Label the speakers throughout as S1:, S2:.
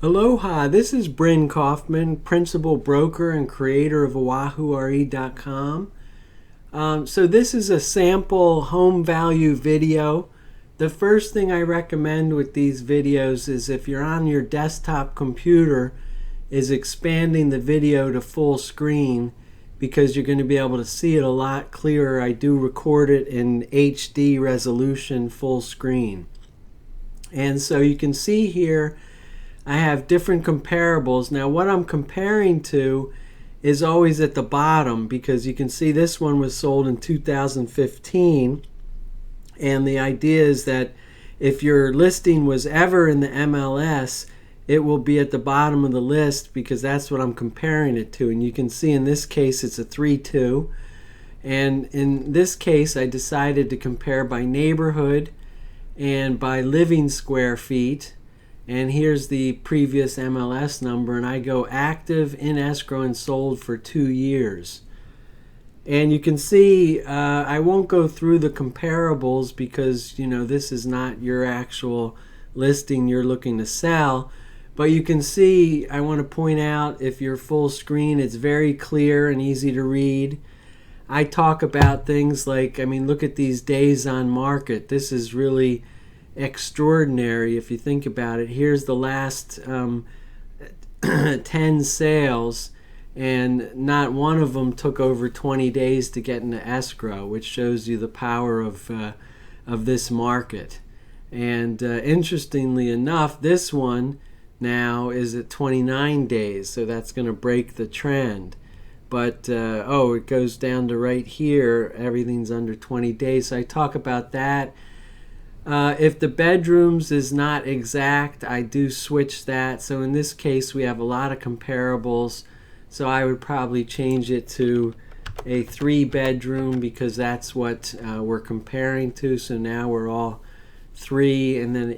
S1: Aloha, this is Bryn Kaufman, principal broker and creator of OahuRE.com. So this is a sample home value video. The first thing I recommend with these videos is if you're on your desktop computer is expanding the video to full screen because you're going to be able to see it a lot clearer. I do record it in HD resolution full screen. And so you can see here I have different comparables. Now what I'm comparing to is always at the bottom because you can see this one was sold in 2015, and the idea is that if your listing was ever in the MLS, it will be at the bottom of the list because that's what I'm comparing it to. And you can see in this case it's a 3-2, and in this case I decided to compare by neighborhood and by living square feet. And here's the previous MLS number, and I go active, in escrow, and sold for 2 years. And you can see I won't go through the comparables because this is not your actual listing you're looking to sell. But you can see, I want to point out, if you're full screen, it's very clear and easy to read. I talk about things like, look at these days on market. This is really extraordinary if you think about it. Here's the last 10 sales, and not one of them took over 20 days to get into escrow, which shows you the power of this market. And interestingly enough, this one now is at 29 days, so that's going to break the trend. But it goes down to right here, everything's under 20 days. So I talk about that. If the bedrooms is not exact, I do switch that. So in this case we have a lot of comparables, so I would probably change it to a 3-bedroom because that's what we're comparing to. So now we're all 3, and then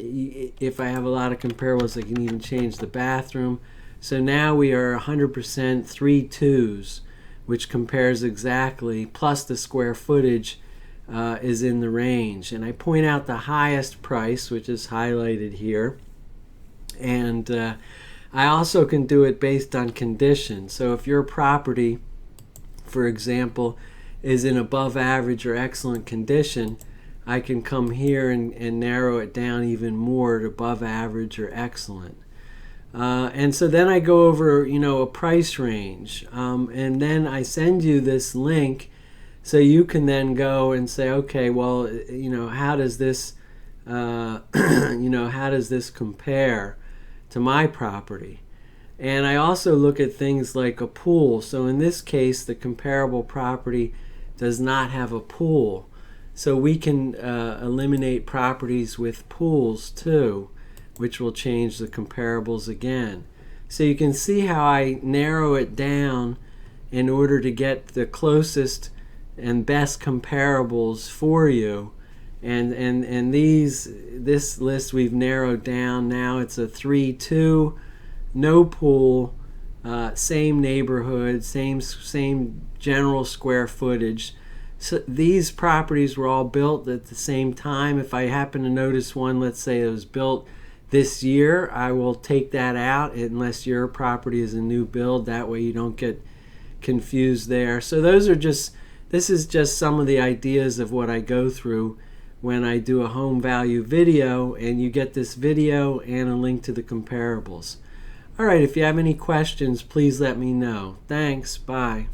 S1: if I have a lot of comparables I can even change the bathroom. So now we are 100% 3-2s, which compares exactly, plus the square footage is in the range. And I point out the highest price, which is highlighted here, and I also can do it based on condition. So if your property, for example, is in above average or excellent condition, I can come here and narrow it down even more to above average or excellent. And so then I go over a price range, and then I send you this link so you can then go and say, okay, well, how does this how does this compare to my property? And I also look at things like a pool. So in this case the comparable property does not have a pool, so we can eliminate properties with pools too, which will change the comparables again. So you can see how I narrow it down in order to get the closest and best comparables for you. And this list we've narrowed down. Now it's a 3-2, no pool, same neighborhood, same general square footage. So these properties were all built at the same time. If I happen to notice one, let's say it was built this year, I will take that out unless your property is a new build. That way you don't get confused there. So this is just some of the ideas of what I go through when I do a home value video, and you get this video and a link to the comparables. All right, if you have any questions, please let me know. Thanks, bye.